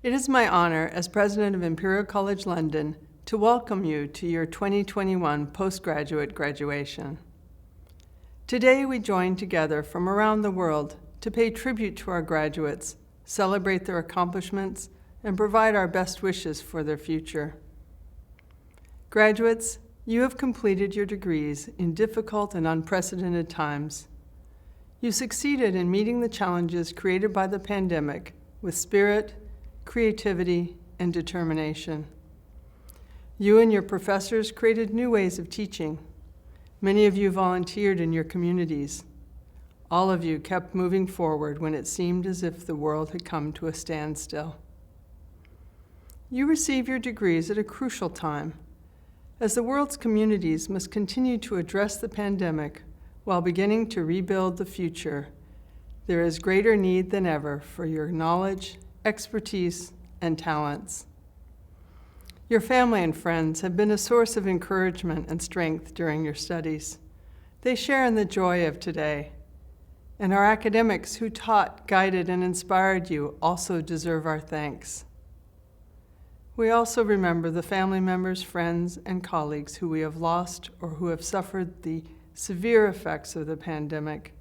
It is my honor as President of Imperial College London to welcome you to your 2021 postgraduate graduation. Today we join together from around the world to pay tribute to our graduates, celebrate their accomplishments, and provide our best wishes for their future. Graduates, you have completed your degrees in difficult and unprecedented times. You succeeded in meeting the challenges created by the pandemic with spirit, creativity, and determination. You and your professors created new ways of teaching. Many of you volunteered in your communities. All of you kept moving forward when it seemed as if the world had come to a standstill. You receive your degrees at a crucial time, as the world's communities must continue to address the pandemic while beginning to rebuild the future. There is greater need than ever for your knowledge, expertise, and talents. Your family and friends have been a source of encouragement and strength during your studies. They share in the joy of today. And our academics who taught, guided, and inspired you also deserve our thanks. We also remember the family members, friends, and colleagues who we have lost or who have suffered the severe effects of the pandemic.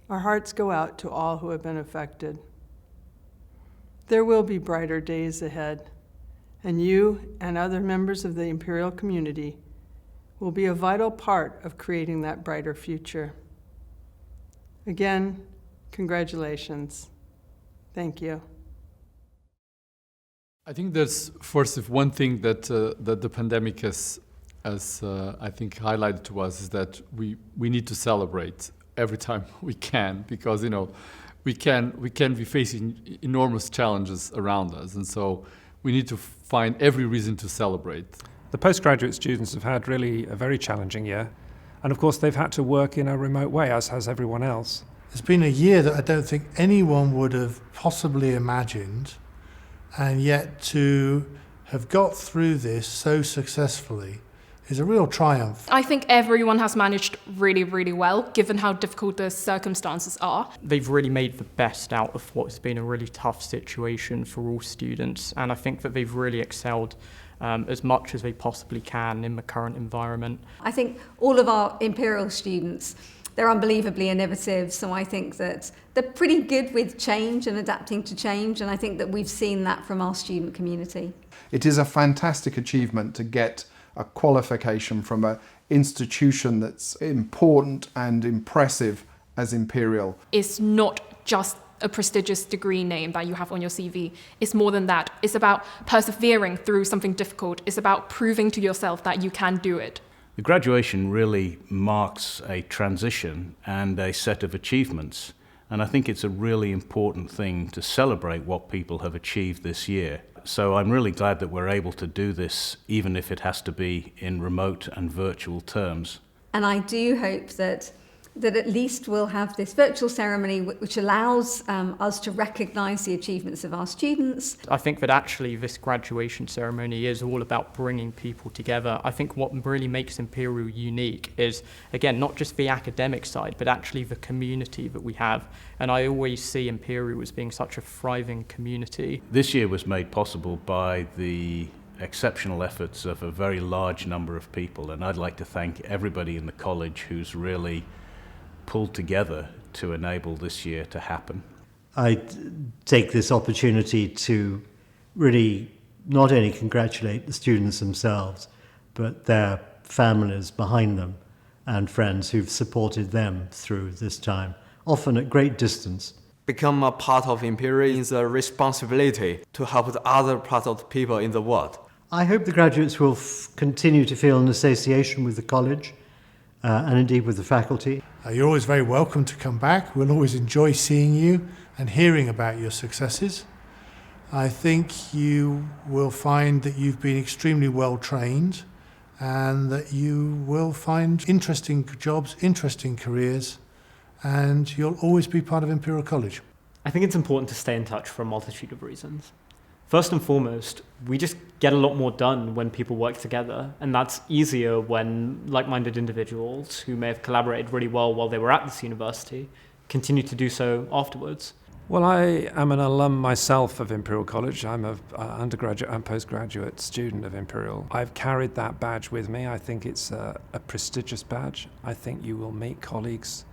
Our hearts go out to all who have been affected. There will be brighter days ahead, and you and other members of the Imperial community will be a vital part of creating that brighter future. Again, congratulations. Thank you. I think there's first one thing that the pandemic has I think highlighted to us is that we need to celebrate every time we can, because we can be facing enormous challenges around us, and so we need to find every reason to celebrate. The postgraduate students have had really a very challenging year, and of course they've had to work in a remote way, as has everyone else. It's been a year that I don't think anyone would have possibly imagined, and yet to have got through this so successfully is a real triumph. I think everyone has managed really, really well, given how difficult the circumstances are. They've really made the best out of what's been a really tough situation for all students, and I think that they've really excelled as much as they possibly can in the current environment. I think all of our Imperial students, they're unbelievably innovative, so I think that they're pretty good with change and adapting to change, and I think that we've seen that from our student community. It is a fantastic achievement to get a qualification from an institution that's important and impressive as Imperial. It's not just a prestigious degree name that you have on your CV. It's more than that. It's about persevering through something difficult. It's about proving to yourself that you can do it. The graduation really marks a transition and a set of achievements, and I think it's a really important thing to celebrate what people have achieved this year. So I'm really glad that we're able to do this, even if it has to be in remote and virtual terms. And I do hope that at least we'll have this virtual ceremony which allows us to recognise the achievements of our students. I think that actually this graduation ceremony is all about bringing people together. I think what really makes Imperial unique is, again, not just the academic side, but actually the community that we have. And I always see Imperial as being such a thriving community. This year was made possible by the exceptional efforts of a very large number of people, and I'd like to thank everybody in the college who's really pulled together to enable this year to happen. I take this opportunity to really not only congratulate the students themselves, but their families behind them and friends who've supported them through this time, often at great distance. Become a part of Imperial is a responsibility to help the other parts of the people in the world. I hope the graduates will continue to feel an association with the college and indeed with the faculty. You're always very welcome to come back. We'll always enjoy seeing you and hearing about your successes. I think you will find that you've been extremely well trained and that you will find interesting jobs, interesting careers, and you'll always be part of Imperial College. I think it's important to stay in touch for a multitude of reasons. First and foremost, we just get a lot more done when people work together, and that's easier when like-minded individuals who may have collaborated really well while they were at this university continue to do so afterwards. Well, I am an alum myself of Imperial College. I'm an undergraduate and postgraduate student of Imperial. I've carried that badge with me. I think it's a prestigious badge. I think you will meet colleagues,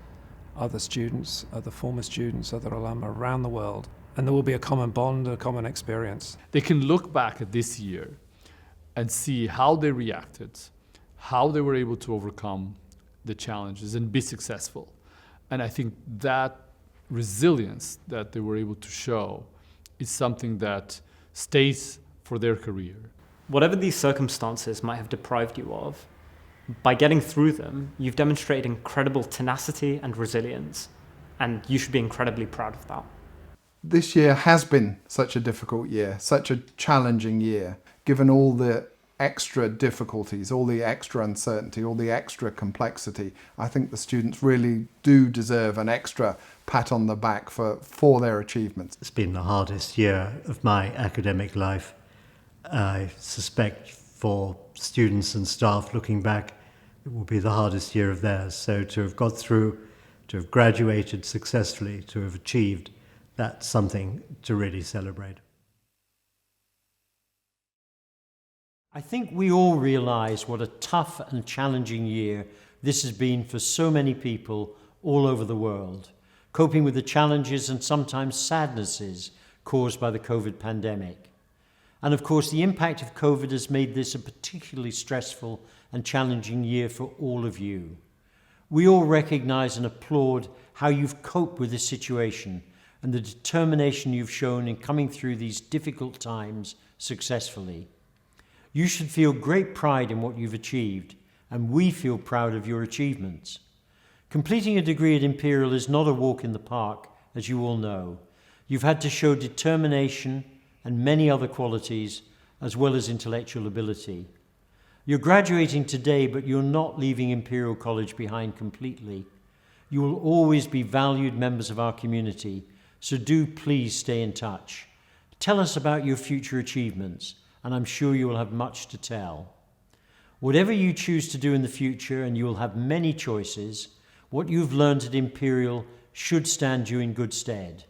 other students, other former students, other alum around the world, and there will be a common bond, a common experience. They can look back at this year and see how they reacted, how they were able to overcome the challenges and be successful. And I think that resilience that they were able to show is something that stays for their career. Whatever these circumstances might have deprived you of, by getting through them, you've demonstrated incredible tenacity and resilience, and you should be incredibly proud of that. This year has been such a difficult year, such a challenging year, given all the extra difficulties, all the extra uncertainty, all the extra complexity. I think the students really do deserve an extra pat on the back for their achievements. It's been the hardest year of my academic life. I suspect for students and staff looking back, it will be the hardest year of theirs. So to have got through, to have graduated successfully, to have achieved, that's something to really celebrate. I think we all realise what a tough and challenging year this has been for so many people all over the world, coping with the challenges and sometimes sadnesses caused by the COVID pandemic. And of course, the impact of COVID has made this a particularly stressful and challenging year for all of you. We all recognise and applaud how you've coped with this situation and the determination you've shown in coming through these difficult times successfully. You should feel great pride in what you've achieved, and we feel proud of your achievements. Completing a degree at Imperial is not a walk in the park, as you all know. You've had to show determination and many other qualities, as well as intellectual ability. You're graduating today, but you're not leaving Imperial College behind completely. You will always be valued members of our community, so do please stay in touch. Tell us about your future achievements, and I'm sure you will have much to tell. Whatever you choose to do in the future, and you will have many choices, what you've learned at Imperial should stand you in good stead.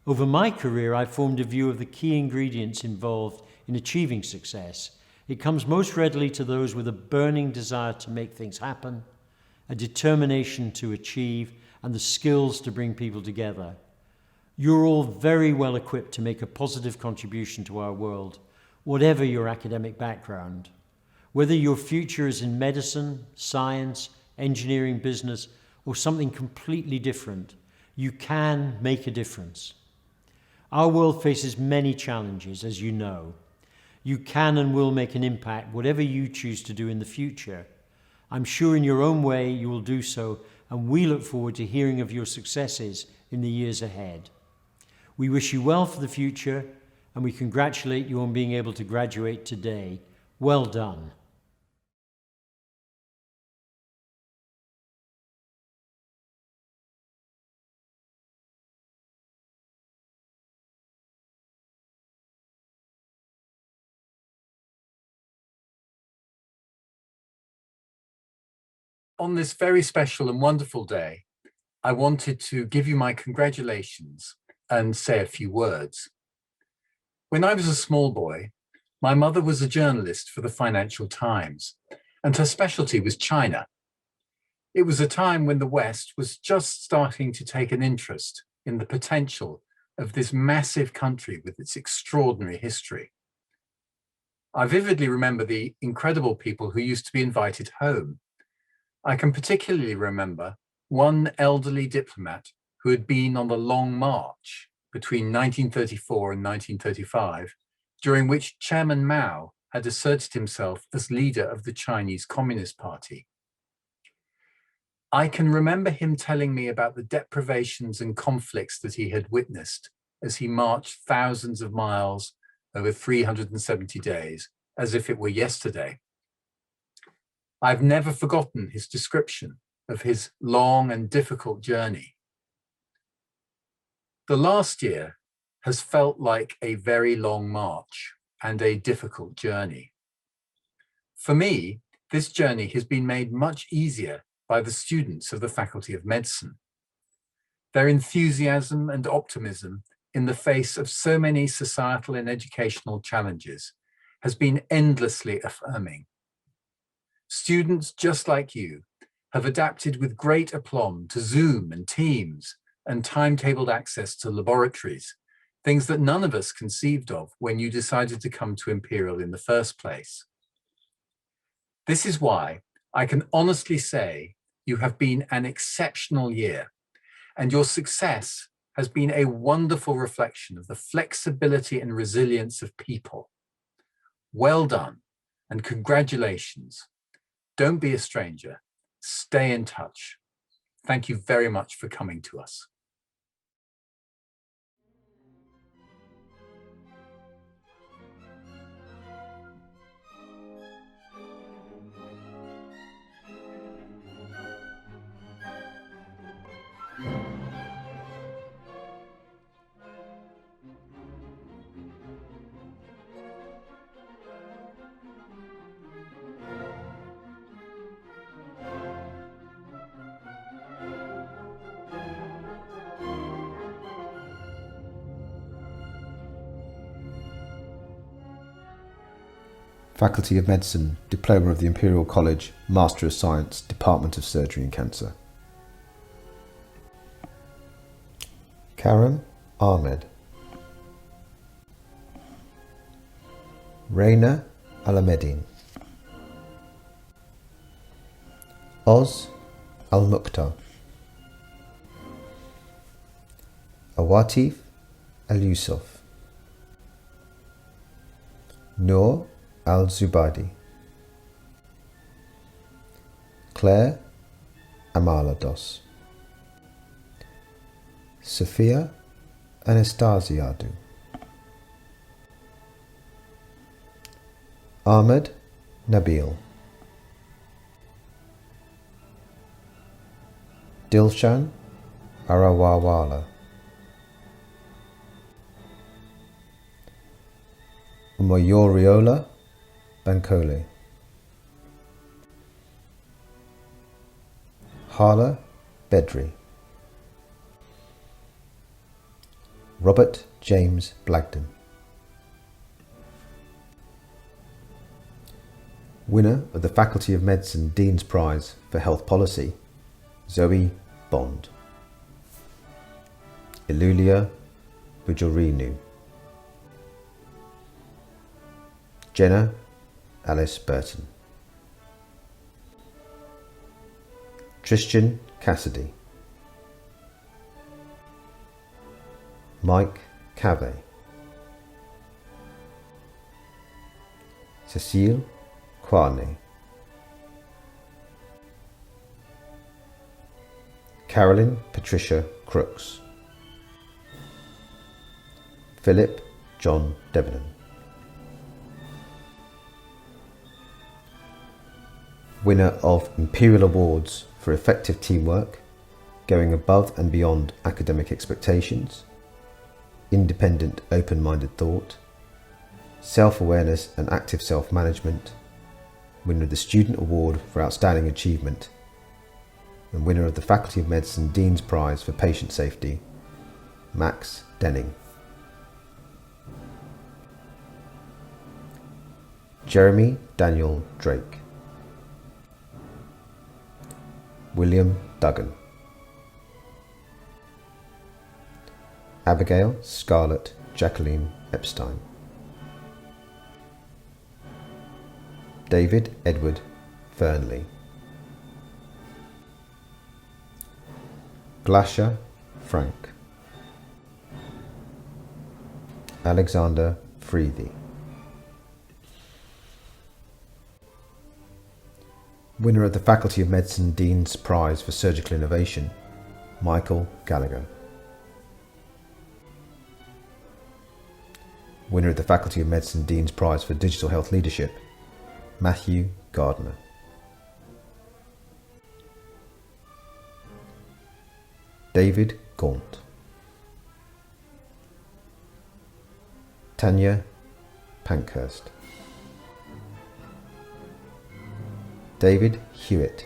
Over my career, I've formed a view of the key ingredients involved in achieving success. It comes most readily to those with a burning desire to make things happen, a determination to achieve, and the skills to bring people together. You're all very well equipped to make a positive contribution to our world, whatever your academic background. Whether your future is in medicine, science, engineering, business, or something completely different, you can make a difference. Our world faces many challenges, as you know. You can and will make an impact, whatever you choose to do in the future. I'm sure in your own way you will do so, and we look forward to hearing of your successes in the years ahead. We wish you well for the future, and we congratulate you on being able to graduate today. Well done. On this very special and wonderful day, I wanted to give you my congratulations and say a few words. When I was a small boy, my mother was a journalist for the Financial Times, and her specialty was China. It was a time when the West was just starting to take an interest in the potential of this massive country with its extraordinary history. I vividly remember the incredible people who used to be invited home. I can particularly remember one elderly diplomat who had been on the Long March between 1934 and 1935, during which Chairman Mao had asserted himself as leader of the Chinese Communist Party. I can remember him telling me about the deprivations and conflicts that he had witnessed as he marched thousands of miles over 370 days, as if it were yesterday. I've never forgotten his description of his long and difficult journey. The last year has felt like a very long march and a difficult journey. For me, this journey has been made much easier by the students of the Faculty of Medicine. Their enthusiasm and optimism in the face of so many societal and educational challenges has been endlessly affirming. Students just like you have adapted with great aplomb to Zoom and Teams and timetabled access to laboratories, things that none of us conceived of when you decided to come to Imperial in the first place. This is why I can honestly say you have been an exceptional year, and your success has been a wonderful reflection of the flexibility and resilience of people. Well done, and congratulations. Don't be a stranger. Stay in touch. Thank you very much for coming to us. Faculty of Medicine, Diploma of the Imperial College, Master of Science, Department of Surgery and Cancer. Karam Ahmed. Reina Alamedin. Oz Al-Mukhtar. Awatif Al-Yusuf. Noor Al-Zubadi. Claire Amalados. Sophia Anastasiadou. Ahmed Nabil. Dilshan Arawawala. Umoyoriola Bankole. Hala Bedri, Robert James Blagden, winner of the Faculty of Medicine Dean's Prize for Health Policy, Zoe Bond, Ilulia Bujorinu, Jenna Alice Burton, Tristan Cassidy, Mike Cave, Cecile Kwane, Carolyn Patricia Crooks, Philip John Debenham, winner of Imperial Awards for effective teamwork, going above and beyond academic expectations, independent open-minded thought, self-awareness and active self-management, winner of the Student Award for Outstanding Achievement, and winner of the Faculty of Medicine Dean's Prize for Patient Safety, Max Denning. Jeremy Daniel Drake, William Duggan, Abigail Scarlett Jacqueline Epstein, David Edward Fernley, Glasha Frank, Alexander Freethy, winner of the Faculty of Medicine Dean's Prize for Surgical Innovation, Michael Gallagher, winner of the Faculty of Medicine Dean's Prize for Digital Health Leadership, Matthew Gardner, David Gaunt, Tanya Pankhurst, David Hewitt,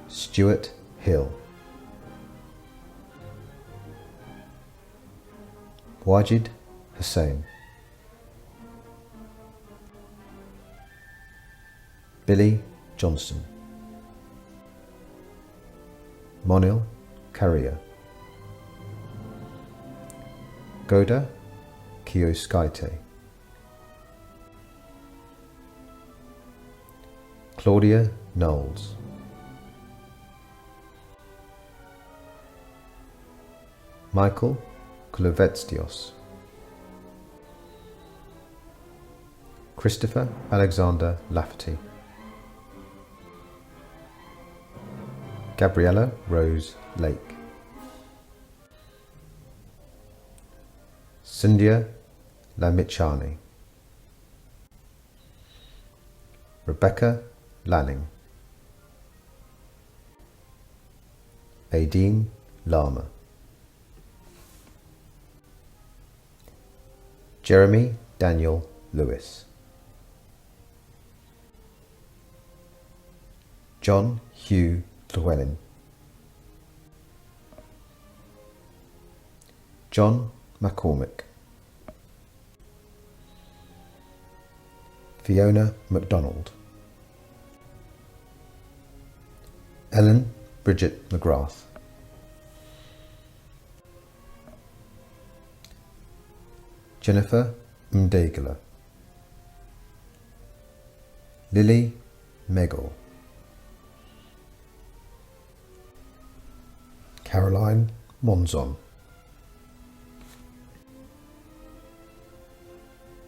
Stuart Hill, Wajid Hussain, Billy Johnston, Monil Karia, Goda Kioskaite, Claudia Knowles, Michael Kulovetsdios, Christopher Alexander Lafferty, Gabriella Rose Lake, Sindhya Lamichani, Rebecca Lanning, Aideen Lama, Jeremy Daniel Lewis, John Hugh Llewellyn, John McCormick, Fiona MacDonald, Ellen Bridget McGrath, Jennifer Mdegala, Lily Megel, Caroline Monzon,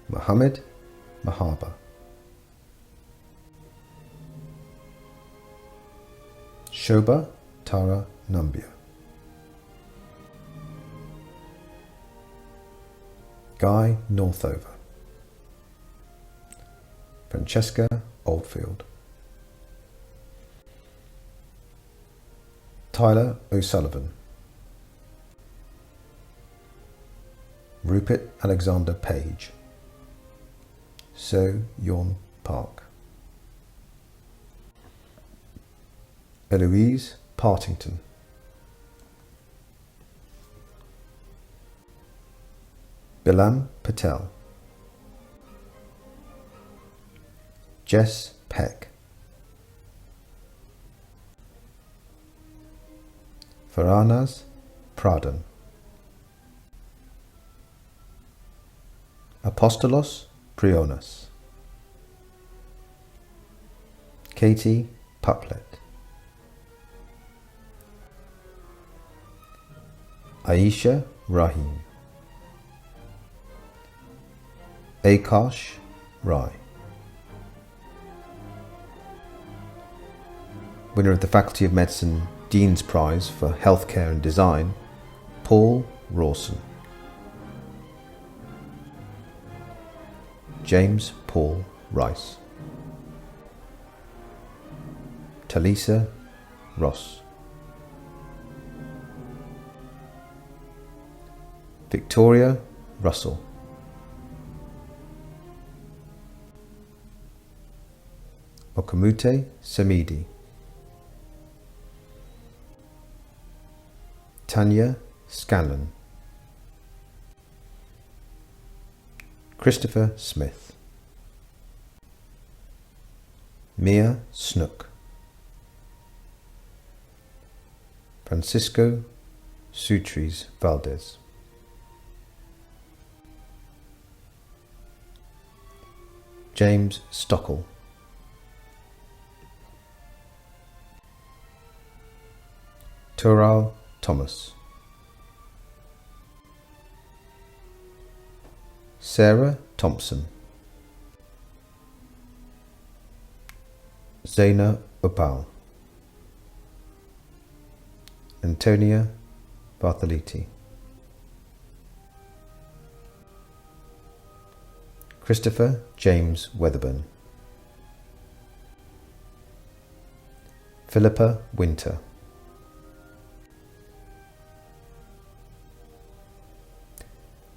Mohammed Mahaba, Shobha Tara Nambia, Guy Northover, Francesca Oldfield, Tyler O'Sullivan, Rupert Alexander Page, So Yeon Park, Eloise Partington, Bilam Patel, Jess Peck, Faranas Pradhan, Apostolos Prionas, Katie Puplet, Aisha Rahim, Akash Rai. Winner of the Faculty of Medicine Dean's Prize for Healthcare and Design, Paul Rawson. James Paul Rice. Talisa Ross. Victoria Russell. Okamute Samidi. Tanya Scanlon. Christopher Smith. Mia Snook. Francisco Sutris Valdez. James Stockel. Tural Thomas. Sarah Thompson. Zaina Opal. Antonia Bartholiti. Christopher James Weatherburn. Philippa Winter.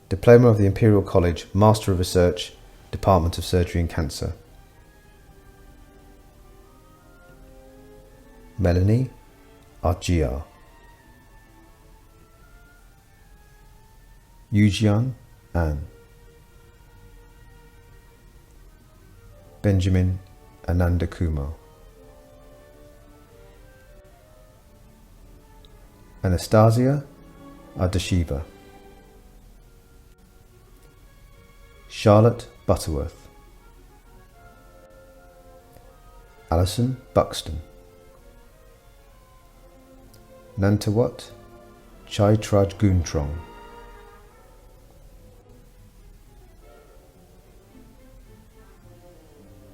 Diploma of the Imperial College, Master of Research, Department of Surgery and Cancer. Melanie Argia. Yujian An. Benjamin Ananda Kumar. Anastasia Ardashiva. Charlotte Butterworth. Alison Buxton. Nantawat Chaitraj Guntrong.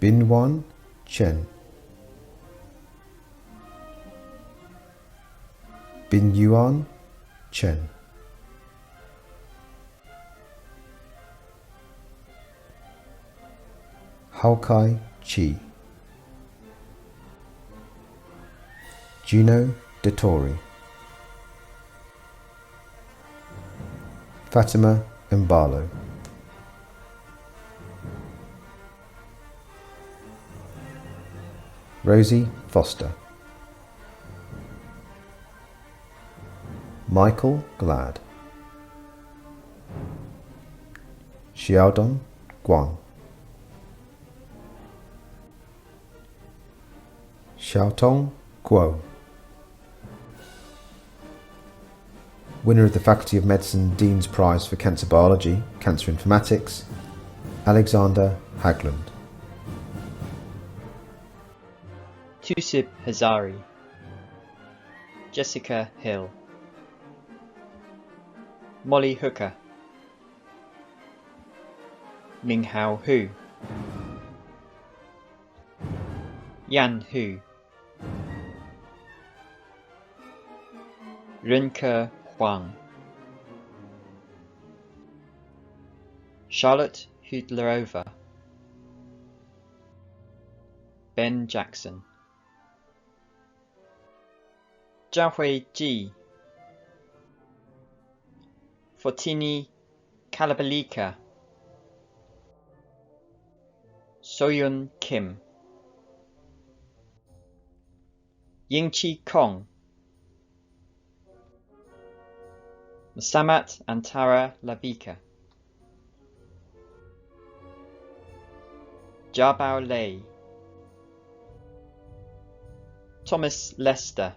Binwan Chen. Binyuan Chen. Haokai Chi. Gino Dettori. Fatima Mbalo. Rosie Foster. Michael Glad. Xiaodong Guang. Xiaotong Guo. Winner of the Faculty of Medicine Dean's Prize for Cancer Biology, Cancer Informatics, Alexander Haglund. Tusib Hazari. Jessica Hill. Molly Hooker. Minghao Hu. Yan Hu. Renke Huang. Charlotte Hudlerova. Ben Jackson. Zhahui Ji. Fortini Kalabalika. Soyun Kim. Yingqi Kong, Musamat Antara Labika, Jabao Lei, Thomas Lester,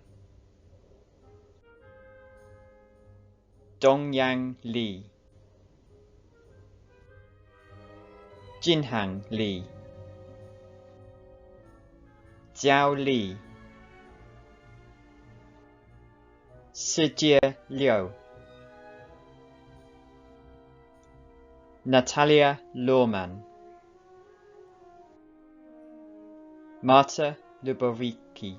Dongyang Li, Jinhang Li, Jiao Li, Sijie Liu, Natalia Lorman, Marta Lubovicki,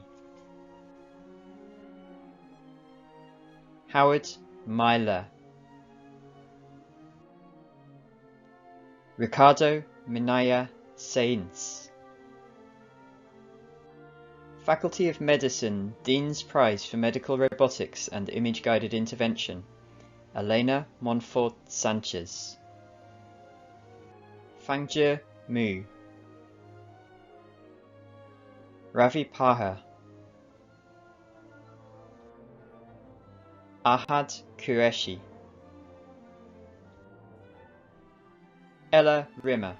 Howard Myler, Ricardo Minaya Sainz, Faculty of Medicine Dean's Prize for Medical Robotics and Image-Guided Intervention, Elena Monfort Sanchez, Fangjie Mu, Ravi Paha, Ahad Qureshi, Ella Rimmer,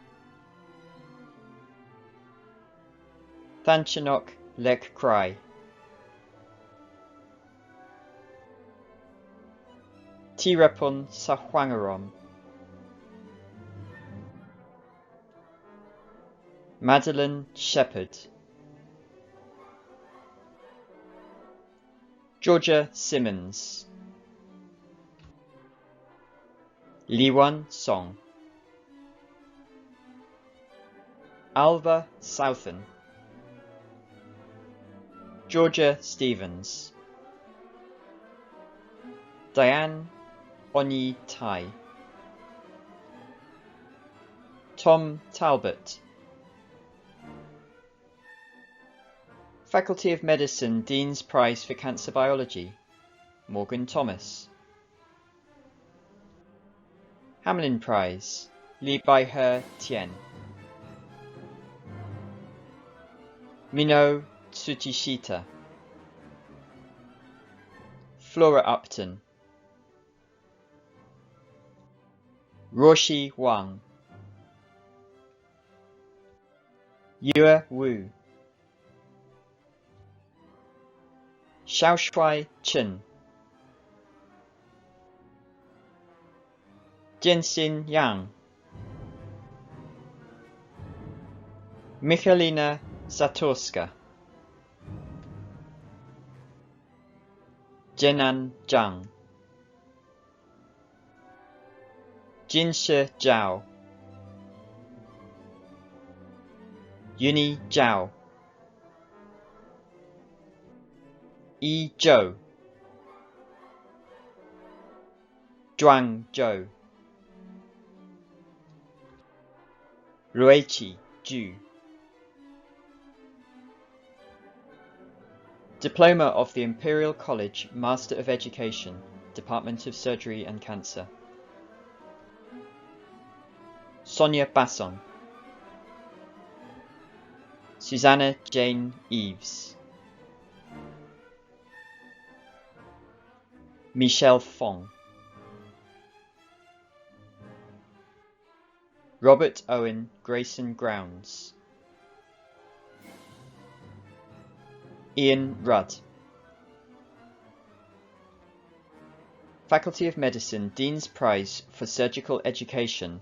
Thanchanok Lek Krai, Tirapon Sahwangarom, Madeline Shepherd, Georgia Simmons, Liwan Song, Alva Southen, Georgia Stevens, Diane Onyi Tai, Tom Talbot, Faculty of Medicine Dean's Prize for Cancer Biology, Morgan Thomas, Hamlin Prize, Li Baihe Tian, Mino Tsutishita, Flora Upton, Roshi Wang, Yue Wu, Xiaoshui Chen, Jianxin Yang, Michalina Zatorska, Jinan Zhang, Jinshi Zhao, Yuni Zhao, Yi Zhou, Zhuang Zhou, Ruiqi Zhu, Diploma of the Imperial College Master of Education, Department of Surgery and Cancer, Sonia Basson, Susanna Jane Eves, Michelle Fong, Robert Owen Grayson Grounds, Ian Rudd, Faculty of Medicine Dean's Prize for Surgical Education,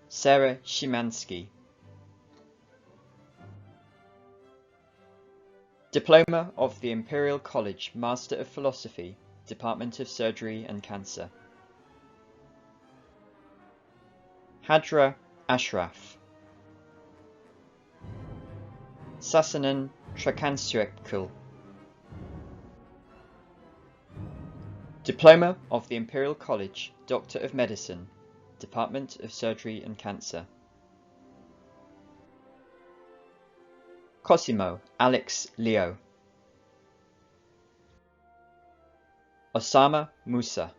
Sarah Szymanski, Diploma of the Imperial College Master of Philosophy, Department of Surgery and Cancer, Hadra Ashraf, Sasanan Trakansuekul, Diploma of the Imperial College Doctor of Medicine, Department of Surgery and Cancer, Cosimo Alex Leo, Osama Musa,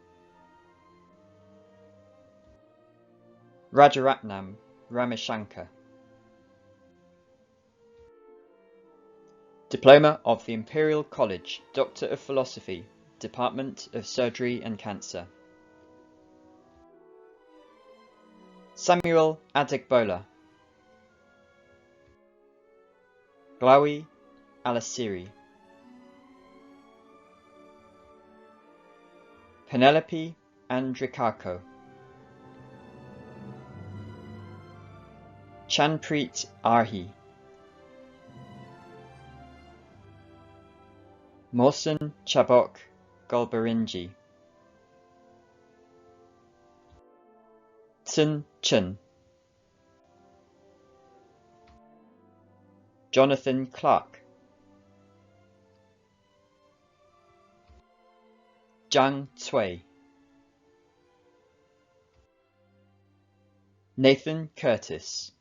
Rajaratnam Ramashankar, Diploma of the Imperial College, Doctor of Philosophy, Department of Surgery and Cancer. Samuel Adegbola. Glawi Alasiri. Penelope Andrikako. Chanpreet Arhi. Mohsen Chabok Golbarinji. Tsun Chun. Jonathan Clark. Zhang Cui. Nathan Curtis.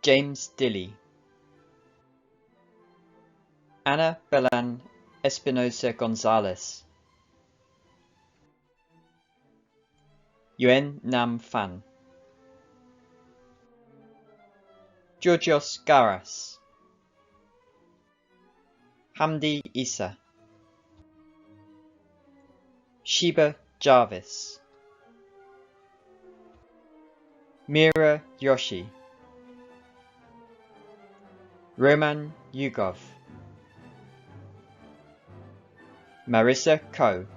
James Dilly. Ana Bellan Espinosa Gonzalez. Yuen Nam Fan. Georgios Garas. Hamdi Isa. Sheba Jarvis. Mira Yoshi. Roman Yugov. Marissa Ko.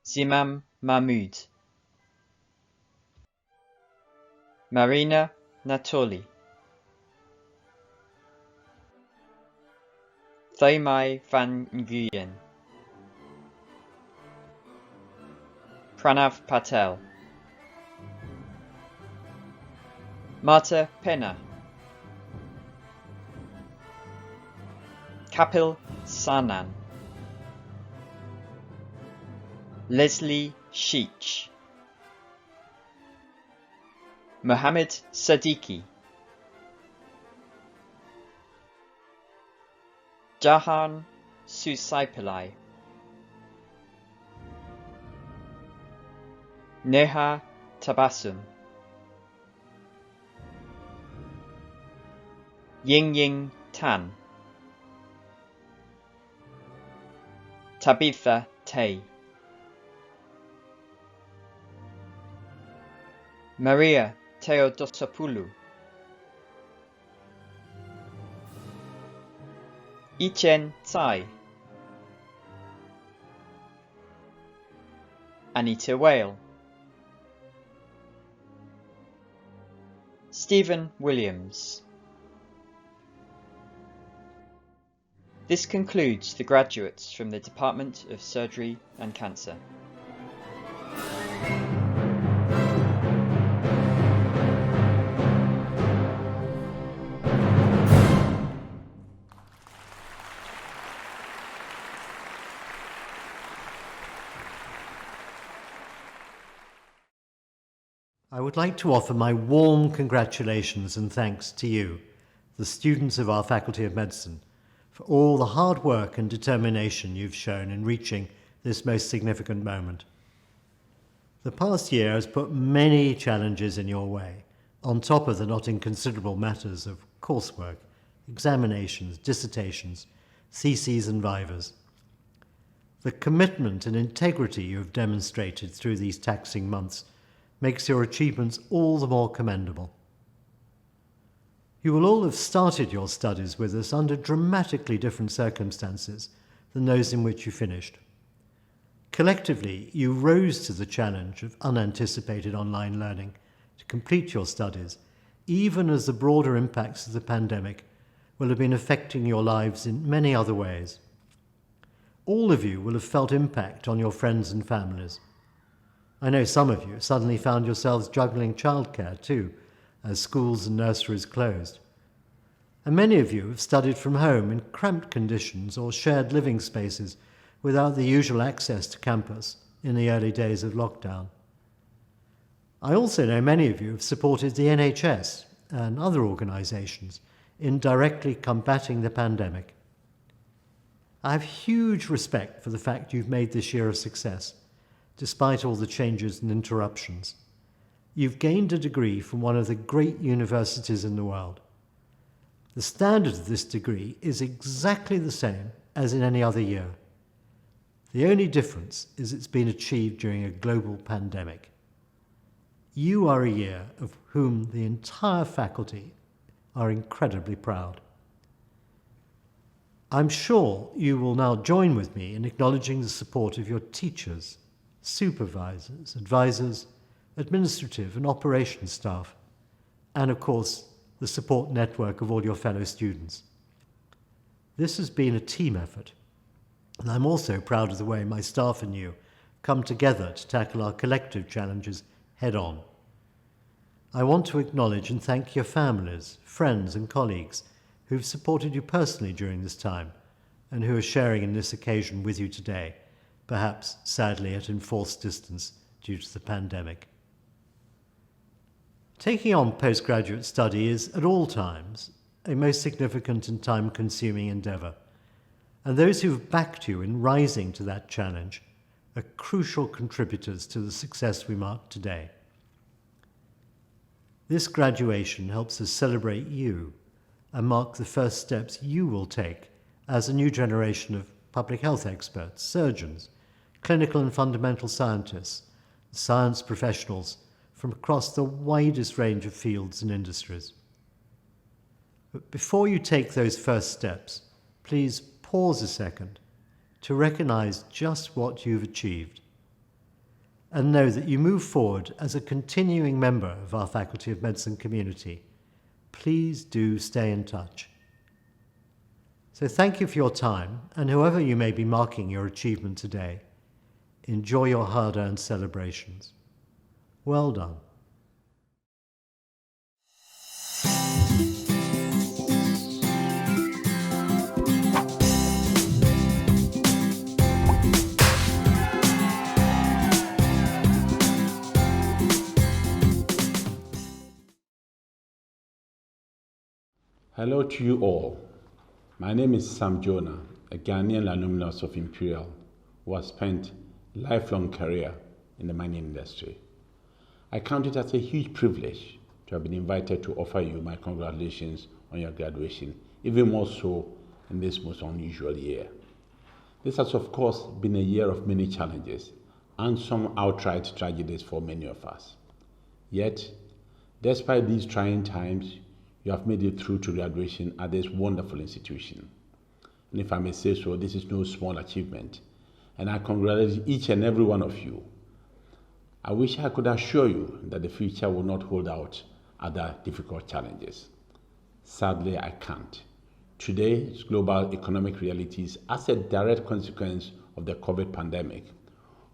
Zimam Mahmood. Marina Natoli. Thaimai Van Nguyen. Pranav Patel. Marta Pena. Kapil Sanan. Leslie Sheech. Mohammed Siddiqui. Jahan Susaipillai. Neha Tabassum. Ying Tan. Tabitha Tay. Maria Theodosopoulou. Ichen Tsai. Anita Whale. Stephen Williams. This concludes the graduates from the Department of Surgery and Cancer. I would like to offer my warm congratulations and thanks to you, the students of our Faculty of Medicine, for all the hard work and determination you've shown in reaching this most significant moment. The past year has put many challenges in your way, on top of the not inconsiderable matters of coursework, examinations, dissertations, theses and vivas. The commitment and integrity you have demonstrated through these taxing months makes your achievements all the more commendable. You will all have started your studies with us under dramatically different circumstances than those in which you finished. Collectively, you rose to the challenge of unanticipated online learning to complete your studies, even as the broader impacts of the pandemic will have been affecting your lives in many other ways. All of you will have felt impact on your friends and families. I know some of you suddenly found yourselves juggling childcare too, as schools and nurseries closed. And many of you have studied from home in cramped conditions or shared living spaces without the usual access to campus in the early days of lockdown. I also know many of you have supported the NHS and other organisations in directly combating the pandemic. I have huge respect for the fact you've made this year a success, despite all the changes and interruptions. you've gained a degree from one of the great universities in the world. The standard of this degree is exactly the same as in any other year. The only difference is it's been achieved during a global pandemic. You are a year of whom the entire faculty are incredibly proud. I'm sure you will now join with me in acknowledging the support of your teachers, supervisors, advisors, administrative and operations staff, and of course, the support network of all your fellow students. This has been a team effort, and I'm also proud of the way my staff and you come together to tackle our collective challenges head on. I want to acknowledge and thank your families, friends and colleagues who've supported you personally during this time and who are sharing in this occasion with you today, perhaps sadly at enforced distance due to the pandemic. Taking on postgraduate study is, at all times, a most significant and time-consuming endeavour, and those who have backed you in rising to that challenge are crucial contributors to the success we mark today. This graduation helps us celebrate you and mark the first steps you will take as a new generation of public health experts, surgeons, clinical and fundamental scientists, science professionals from across the widest range of fields and industries. But before you take those first steps, please pause a second to recognize just what you've achieved and know that you move forward as a continuing member of our Faculty of Medicine community. Please do stay in touch. So thank you for your time, and however you may be marking your achievement today, enjoy your hard-earned celebrations. Well done. Hello to you all. My name is Sam Jonah, a Ghanaian alumnus of Imperial who has spent a lifelong career in the mining industry. I count it as a huge privilege to have been invited to offer you my congratulations on your graduation, even more so in this most unusual year. This has of course been a year of many challenges and some outright tragedies for many of us. Yet, despite these trying times, you have made it through to graduation at this wonderful institution. And if I may say so, this is no small achievement, and I congratulate each and every one of you. I wish I could assure you that the future will not hold out other difficult challenges. Sadly, I can't. Today's global economic realities, as a direct consequence of the COVID pandemic,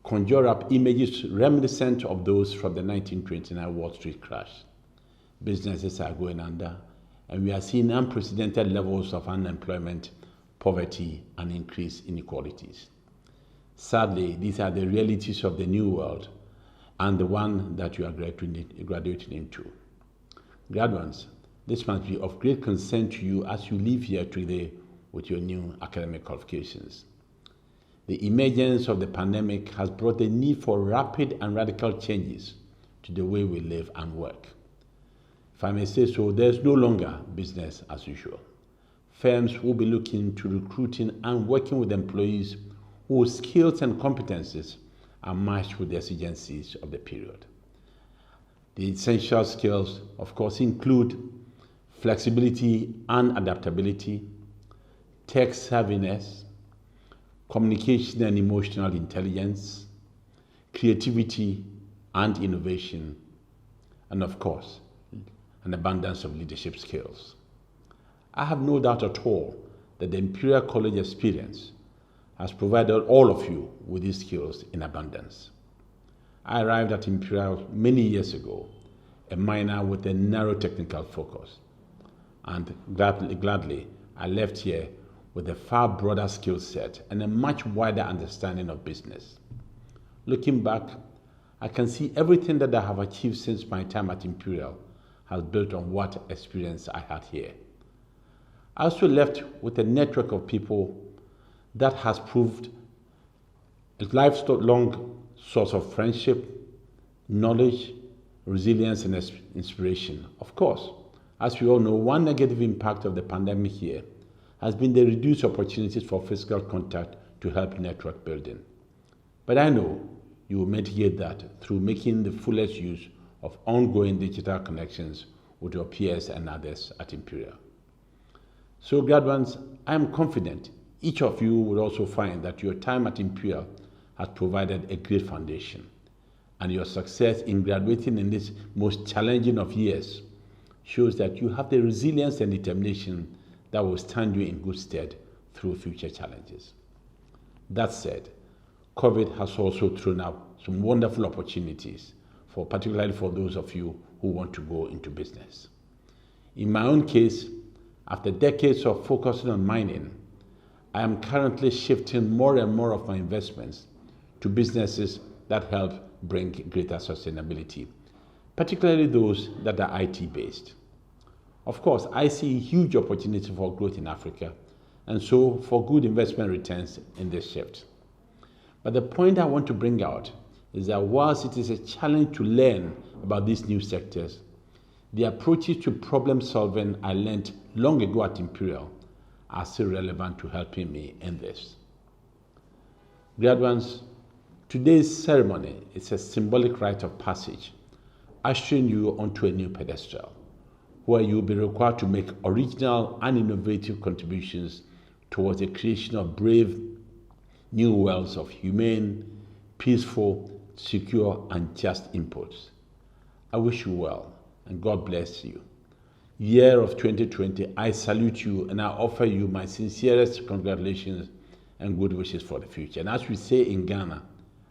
conjure up images reminiscent of those from the 1929 Wall Street crash. Businesses are going under, and we are seeing unprecedented levels of unemployment, poverty, and increased inequalities. Sadly, these are the realities of the new world and the one that you are graduating into. Graduates, this must be of great concern to you as you leave here today with your new academic qualifications. The emergence of the pandemic has brought the need for rapid and radical changes to the way we live and work. If I may say so, there's no longer business as usual. Firms will be looking to recruiting and working with employees whose skills and competencies are matched with the exigencies of the period. The essential skills, of course, include flexibility and adaptability, tech savviness, communication and emotional intelligence, creativity and innovation, and of course, an abundance of leadership skills. I have no doubt at all that the Imperial College experience has provided all of you with these skills in abundance. I arrived at Imperial many years ago, a minor with a narrow technical focus, and gladly I left here with a far broader skill set and a much wider understanding of business. Looking back, I can see everything that I have achieved since my time at Imperial has built on what experience I had here. I also left with a network of people that has proved a lifelong source of friendship, knowledge, resilience and inspiration. Of course, as we all know, one negative impact of the pandemic year has been the reduced opportunities for physical contact to help network building. But I know you will mitigate that through making the fullest use of ongoing digital connections with your peers and others at Imperial. So graduates, I am confident each of you will also find that your time at Imperial has provided a great foundation, and your success in graduating in this most challenging of years shows that you have the resilience and determination that will stand you in good stead through future challenges. That said, COVID has also thrown up some wonderful opportunities, particularly for those of you who want to go into business. In my own case, after decades of focusing on mining, I am currently shifting more and more of my investments to businesses that help bring greater sustainability, particularly those that are IT-based. Of course, I see a huge opportunity for growth in Africa, and so for good investment returns in this shift. But the point I want to bring out is that whilst it is a challenge to learn about these new sectors, the approaches to problem solving I learned long ago at Imperial are still relevant to helping me in this. Graduates, today's ceremony is a symbolic rite of passage, ushering you onto a new pedestal, where you will be required to make original and innovative contributions towards the creation of brave new worlds of humane, peaceful, secure, and just inputs. I wish you well, and God bless you. Year of 2020, I salute you and I offer you my sincerest congratulations and good wishes for the future. And as we say in Ghana,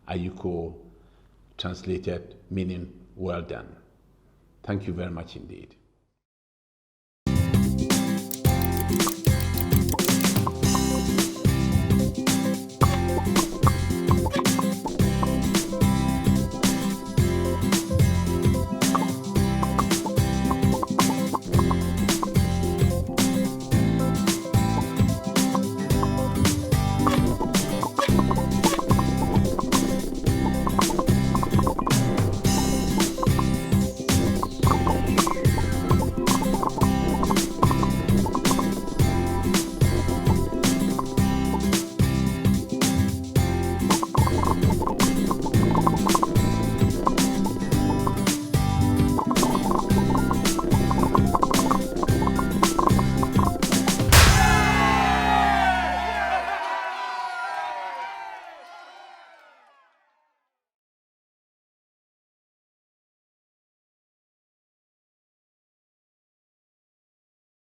Ayuko, translated meaning well done. Thank you very much indeed.